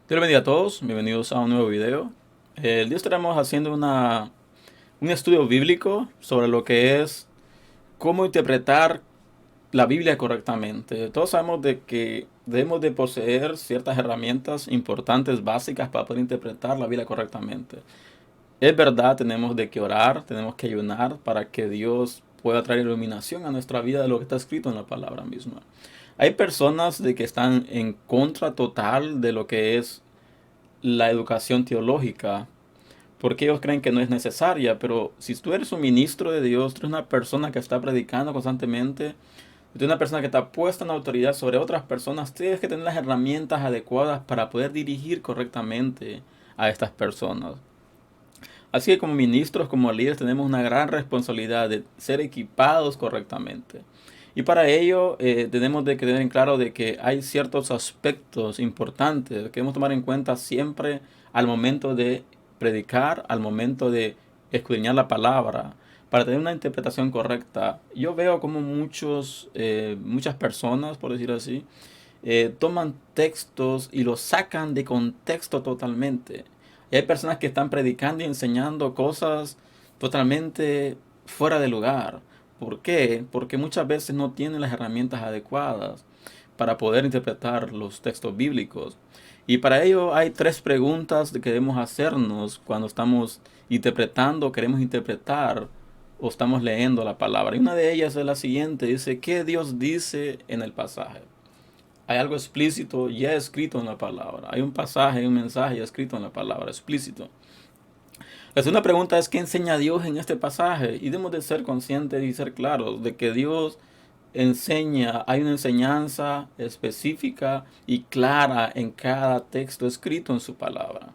Dios bendiga a todos, bienvenidos a un nuevo video. El día estaremos haciendo un estudio bíblico sobre lo que es cómo interpretar la Biblia correctamente. Todos sabemos de que debemos de poseer ciertas herramientas importantes, básicas para poder interpretar la Biblia correctamente. Es verdad, tenemos de que orar, tenemos que ayunar para que Dios pueda traer iluminación a nuestra vida de lo que está escrito en la palabra misma. Hay personas de que están en contra total de lo que es la educación teológica, porque ellos creen que no es necesaria, pero si tú eres un ministro de Dios, tú eres una persona que está predicando constantemente, tú eres una persona que está puesta en autoridad sobre otras personas, tienes que tener las herramientas adecuadas para poder dirigir correctamente a estas personas. Así que como ministros, como líderes, tenemos una gran responsabilidad de ser equipados correctamente. Y para ello tenemos de tener en claro de que hay ciertos aspectos importantes que debemos tomar en cuenta siempre al momento de predicar, al momento de escudriñar la palabra, para tener una interpretación correcta. Yo veo como muchas personas, por decir así, toman textos y los sacan de contexto totalmente. Y hay personas que están predicando y enseñando cosas totalmente fuera de lugar. ¿Por qué? Porque muchas veces no tienen las herramientas adecuadas para poder interpretar los textos bíblicos. Y para ello hay tres preguntas que debemos hacernos cuando estamos interpretando, queremos interpretar o estamos leyendo la palabra. Y una de ellas es la siguiente, dice, ¿qué Dios dice en el pasaje? Hay algo explícito ya escrito en la palabra. Hay un pasaje, hay un mensaje ya escrito en la palabra, explícito. La segunda pregunta es, ¿qué enseña Dios en este pasaje? Y debemos de ser conscientes y ser claros de que Dios enseña, hay una enseñanza específica y clara en cada texto escrito en su palabra.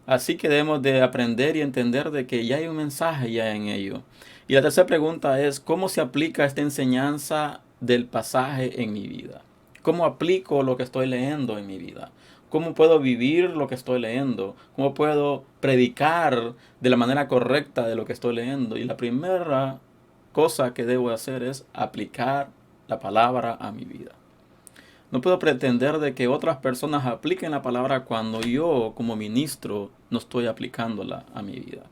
Así que debemos de aprender y entender de que ya hay un mensaje ya en ello. Y la tercera pregunta es, ¿cómo se aplica esta enseñanza del pasaje en mi vida? ¿Cómo aplico lo que estoy leyendo en mi vida? ¿Cómo puedo vivir lo que estoy leyendo? ¿Cómo puedo predicar de la manera correcta de lo que estoy leyendo? Y la primera cosa que debo hacer es aplicar la palabra a mi vida. No puedo pretender de que otras personas apliquen la palabra cuando yo, como ministro, no estoy aplicándola a mi vida.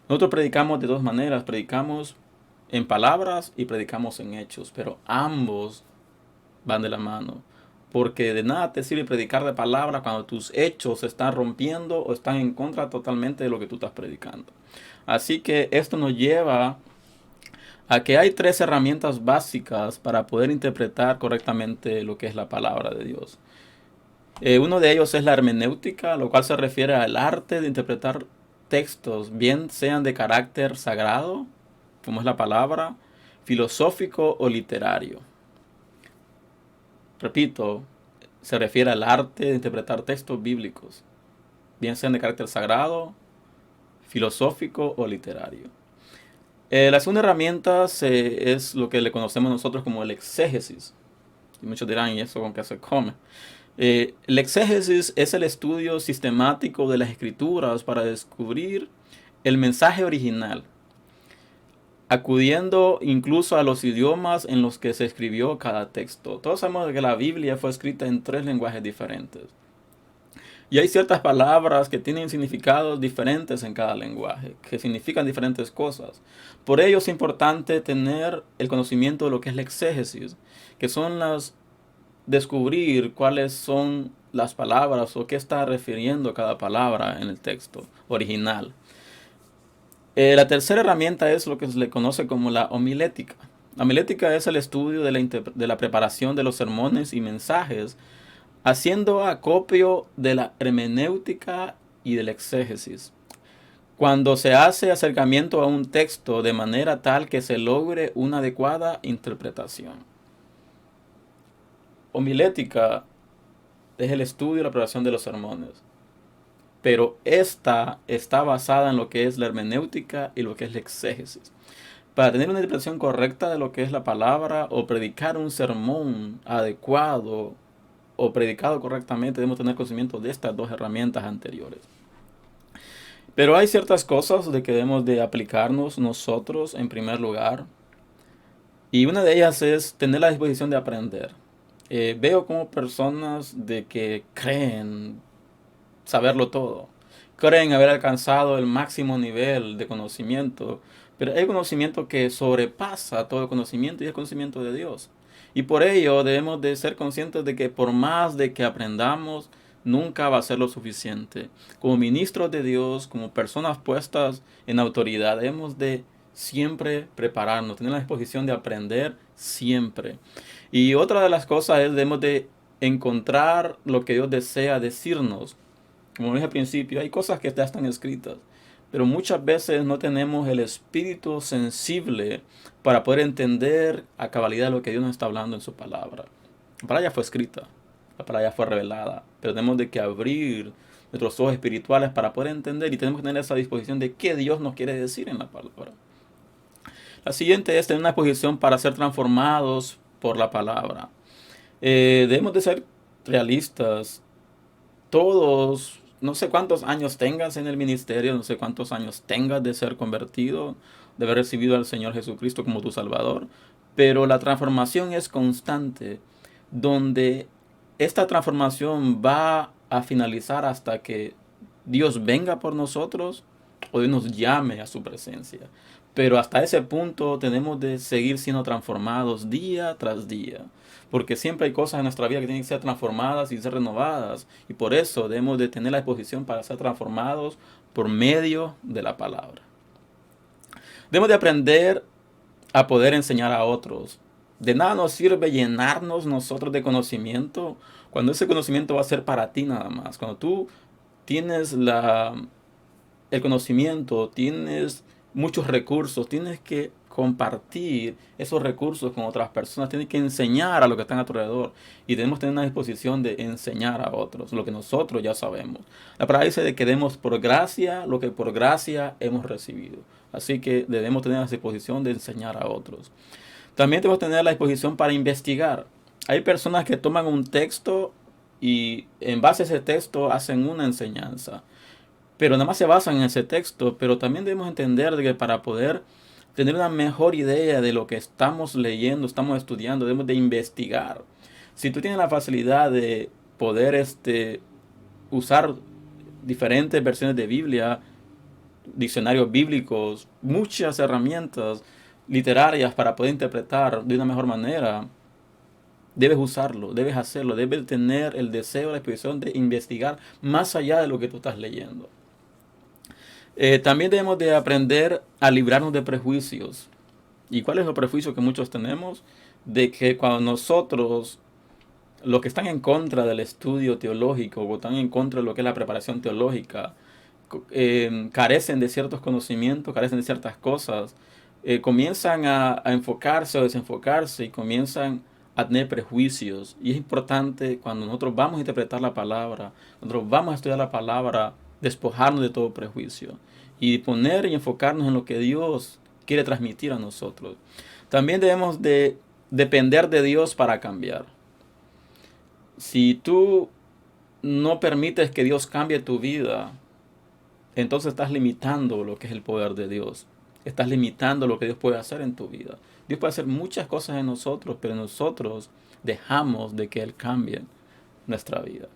Nosotros predicamos de dos maneras, predicamos en palabras y predicamos en hechos, pero ambos van de la mano. Porque de nada te sirve predicar de palabra cuando tus hechos se están rompiendo o están en contra totalmente de lo que tú estás predicando. Así que esto nos lleva a que hay tres herramientas básicas para poder interpretar correctamente lo que es la palabra de Dios. Uno de ellos es la hermenéutica, lo cual se refiere al arte de interpretar textos, bien sean de carácter sagrado, como es la palabra, filosófico o literario. Repito, se refiere al arte de interpretar textos bíblicos, bien sean de carácter sagrado, filosófico o literario. La segunda herramienta es lo que le conocemos nosotros como el exégesis. Y muchos dirán, ¿y eso con qué se come? El exégesis es el estudio sistemático de las escrituras para descubrir el mensaje original, acudiendo incluso a los idiomas en los que se escribió cada texto. Todos sabemos que la Biblia fue escrita en tres lenguajes diferentes. Y hay ciertas palabras que tienen significados diferentes en cada lenguaje, que significan diferentes cosas. Por ello es importante tener el conocimiento de lo que es la exégesis, que son descubrir cuáles son las palabras o qué está refiriendo cada palabra en el texto original. La tercera herramienta es lo que se le conoce como la homilética. La homilética es el estudio de la preparación de los sermones y mensajes, haciendo acopio de la hermenéutica y del exégesis. Cuando se hace acercamiento a un texto de manera tal que se logre una adecuada interpretación. Homilética es el estudio y la preparación de los sermones. Pero esta está basada en lo que es la hermenéutica y lo que es la exégesis. Para tener una interpretación correcta de lo que es la palabra o predicar un sermón adecuado o predicado correctamente, debemos tener conocimiento de estas dos herramientas anteriores. Pero hay ciertas cosas de que debemos de aplicarnos nosotros en primer lugar. Y una de ellas es tener la disposición de aprender. Veo como personas de que creen saberlo todo. Creen haber alcanzado el máximo nivel de conocimiento, pero hay conocimiento que sobrepasa todo conocimiento y es conocimiento de Dios. Y por ello debemos de ser conscientes de que por más de que aprendamos, nunca va a ser lo suficiente. Como ministros de Dios, como personas puestas en autoridad, debemos de siempre prepararnos, tener la disposición de aprender siempre. Y otra de las cosas es debemos de encontrar lo que Dios desea decirnos. Como dije al principio, hay cosas que ya están escritas, pero muchas veces no tenemos el espíritu sensible para poder entender a cabalidad lo que Dios nos está hablando en su palabra. La palabra ya fue escrita, la palabra ya fue revelada, pero tenemos de que abrir nuestros ojos espirituales para poder entender y tenemos que tener esa disposición de qué Dios nos quiere decir en la palabra. La siguiente es tener una disposición para ser transformados por la palabra. Debemos de ser realistas. Todos, no sé cuántos años tengas en el ministerio, no sé cuántos años tengas de ser convertido, de haber recibido al Señor Jesucristo como tu Salvador, pero la transformación es constante, donde esta transformación va a finalizar hasta que Dios venga por nosotros o Dios nos llame a su presencia. Pero hasta ese punto tenemos de seguir siendo transformados día tras día. Porque siempre hay cosas en nuestra vida que tienen que ser transformadas y ser renovadas. Y por eso debemos de tener la disposición para ser transformados por medio de la palabra. Debemos de aprender a poder enseñar a otros. De nada nos sirve llenarnos nosotros de conocimiento cuando ese conocimiento va a ser para ti nada más. Cuando tú tienes el conocimiento, tienes muchos recursos, tienes que compartir esos recursos con otras personas, tienes que enseñar a los que están a tu alrededor y debemos tener una disposición de enseñar a otros lo que nosotros ya sabemos. La palabra dice de que demos por gracia lo que por gracia hemos recibido. Así que debemos tener la disposición de enseñar a otros. También debemos tener la disposición para investigar. Hay personas que toman un texto y en base a ese texto hacen una enseñanza. Pero nada más se basan en ese texto, pero también debemos entender de que para poder tener una mejor idea de lo que estamos leyendo, estamos estudiando, debemos de investigar. Si tú tienes la facilidad de poder usar diferentes versiones de Biblia, diccionarios bíblicos, muchas herramientas literarias para poder interpretar de una mejor manera, debes usarlo, debes hacerlo, debes tener el deseo, la disposición de investigar más allá de lo que tú estás leyendo. También debemos de aprender a librarnos de prejuicios. ¿Y cuál es el prejuicio que muchos tenemos? De que cuando nosotros, los que están en contra del estudio teológico o están en contra de lo que es la preparación teológica, carecen de ciertos conocimientos, carecen de ciertas cosas, comienzan a enfocarse o desenfocarse y comienzan a tener prejuicios. Y es importante cuando nosotros vamos a interpretar la palabra, nosotros vamos a estudiar la palabra, despojarnos de todo prejuicio y poner y enfocarnos en lo que Dios quiere transmitir a nosotros. También debemos de depender de Dios para cambiar. Si tú no permites que Dios cambie tu vida, entonces estás limitando lo que es el poder de Dios. Estás limitando lo que Dios puede hacer en tu vida. Dios puede hacer muchas cosas en nosotros, pero nosotros dejamos de que Él cambie nuestra vida.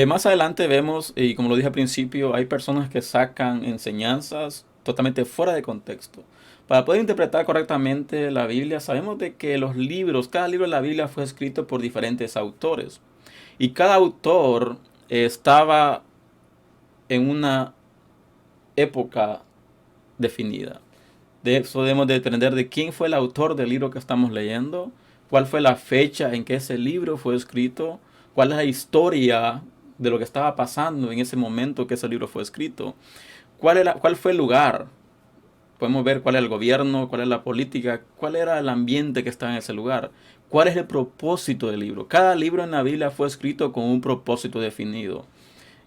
Más adelante vemos, y como lo dije al principio, hay personas que sacan enseñanzas totalmente fuera de contexto. Para poder interpretar correctamente la Biblia, sabemos de que los libros, cada libro de la Biblia fue escrito por diferentes autores. Y cada autor estaba en una época definida. De eso debemos de aprender de quién fue el autor del libro que estamos leyendo, cuál fue la fecha en que ese libro fue escrito, cuál es la historia de lo que estaba pasando en ese momento que ese libro fue escrito, cuál fue el lugar. Podemos ver cuál es el gobierno, cuál es la política, cuál era el ambiente que estaba en ese lugar, cuál es el propósito del libro. Cada libro en la Biblia fue escrito con un propósito definido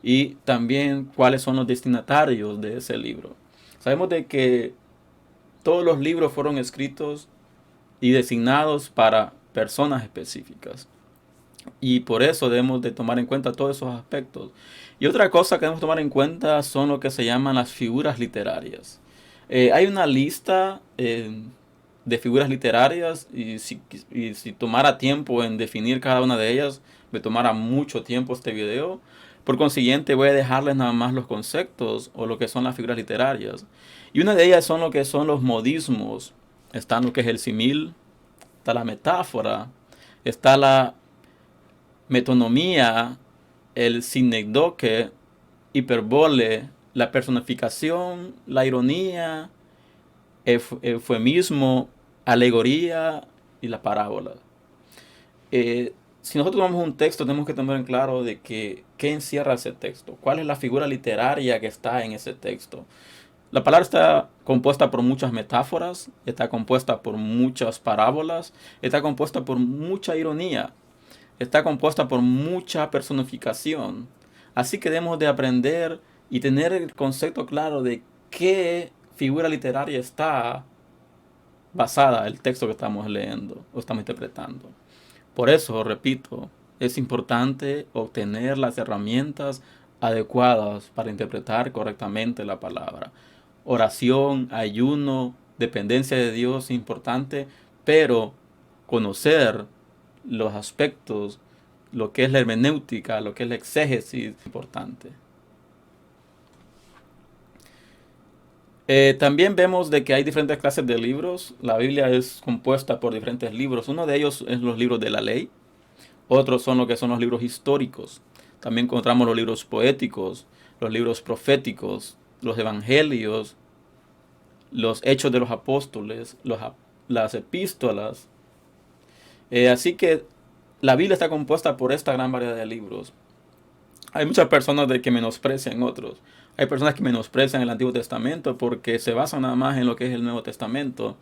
y también cuáles son los destinatarios de ese libro. Sabemos de que todos los libros fueron escritos y designados para personas específicas. Y por eso debemos de tomar en cuenta todos esos aspectos. Y otra cosa que debemos tomar en cuenta son lo que se llaman las figuras literarias. Hay una lista de figuras literarias y si tomara tiempo en definir cada una de ellas, me tomara mucho tiempo este video. Por consiguiente, voy a dejarles nada más los conceptos o lo que son las figuras literarias. Y una de ellas son lo que son los modismos. Está lo que es el símil, está la metáfora, está la metonomía, el sinécdoque, hiperbole, la personificación, la ironía, eufemismo, alegoría y la parábola. Si nosotros tomamos un texto, tenemos que tener en claro de que qué encierra ese texto, cuál es la figura literaria que está en ese texto. La palabra está compuesta por muchas metáforas, está compuesta por muchas parábolas, está compuesta por mucha ironía, está compuesta por mucha personificación. Así que debemos de aprender y tener el concepto claro de qué figura literaria está basada el texto que estamos leyendo o estamos interpretando. Por eso, repito, es importante obtener las herramientas adecuadas para interpretar correctamente la palabra. Oración, ayuno, dependencia de Dios es importante, pero conocer los aspectos, lo que es la hermenéutica, lo que es la exégesis, es importante. También vemos de que hay diferentes clases de libros. La Biblia es compuesta por diferentes libros. Uno de ellos es los libros de la ley. Otros son lo que son los libros históricos. También encontramos los libros poéticos, los libros proféticos, los evangelios, los hechos de los apóstoles, las epístolas. Así que la Biblia está compuesta por esta gran variedad de libros. Hay muchas personas que menosprecian otros. Hay personas que menosprecian el Antiguo Testamento porque se basan nada más en lo que es el Nuevo Testamento.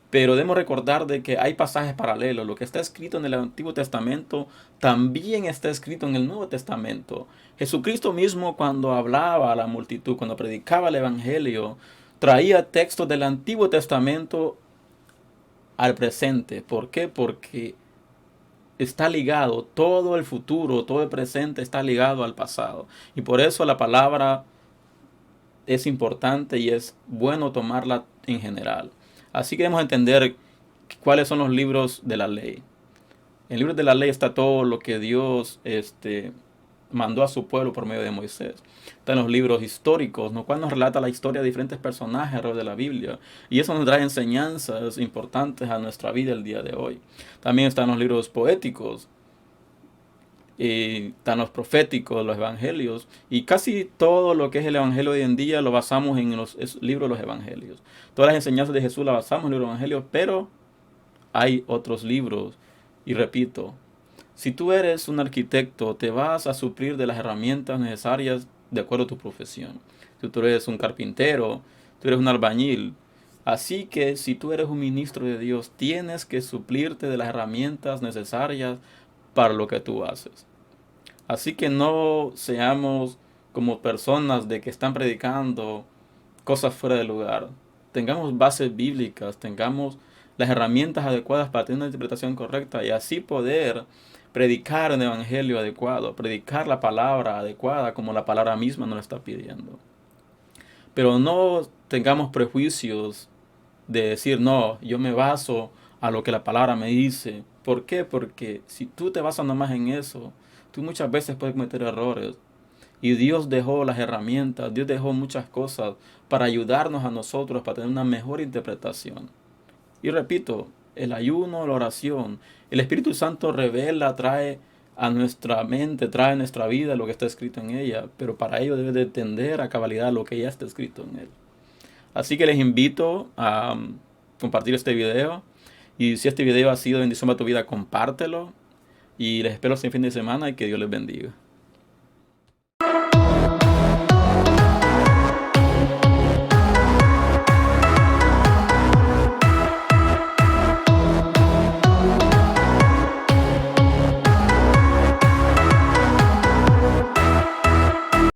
Pero debemos recordar de que hay pasajes paralelos. Lo que está escrito en el Antiguo Testamento también está escrito en el Nuevo Testamento. Jesucristo mismo, cuando hablaba a la multitud, cuando predicaba el Evangelio, traía textos del Antiguo Testamento al presente. ¿Por qué? Porque está ligado, todo el futuro, todo el presente está ligado al pasado. Y por eso la palabra es importante y es bueno tomarla en general. Así que debemos entender cuáles son los libros de la ley. En el libro de la ley está todo lo que Dios mandó a su pueblo por medio de Moisés. Están los libros históricos, los cuales nos relata la historia de diferentes personajes alrededor de la Biblia. Y eso nos trae enseñanzas importantes a nuestra vida el día de hoy. También están los libros poéticos, y están los proféticos, los evangelios, y casi todo lo que es el evangelio de hoy en día lo basamos en los libros de los evangelios. Todas las enseñanzas de Jesús las basamos en los evangelios, pero hay otros libros. Y repito, si tú eres un arquitecto, te vas a suplir de las herramientas necesarias de acuerdo a tu profesión. Si tú eres un carpintero, tú eres un albañil. Así que si tú eres un ministro de Dios, tienes que suplirte de las herramientas necesarias para lo que tú haces. Así que no seamos como personas de que están predicando cosas fuera de lugar. Tengamos bases bíblicas, tengamos las herramientas adecuadas para tener una interpretación correcta y así poder predicar un evangelio adecuado, predicar la palabra adecuada como la palabra misma nos lo está pidiendo. Pero no tengamos prejuicios de decir, no, yo me baso a lo que la palabra me dice. ¿Por qué? Porque si tú te basas nada más en eso, tú muchas veces puedes cometer errores. Y Dios dejó las herramientas, Dios dejó muchas cosas para ayudarnos a nosotros, para tener una mejor interpretación. Y repito, el ayuno, la oración, el Espíritu Santo revela, trae a nuestra mente, trae a nuestra vida lo que está escrito en ella, pero para ello debe de entender a cabalidad lo que ya está escrito en él. Así que les invito a compartir este video. Y si este video ha sido bendición para tu vida, compártelo. Y les espero este fin de semana y que Dios les bendiga.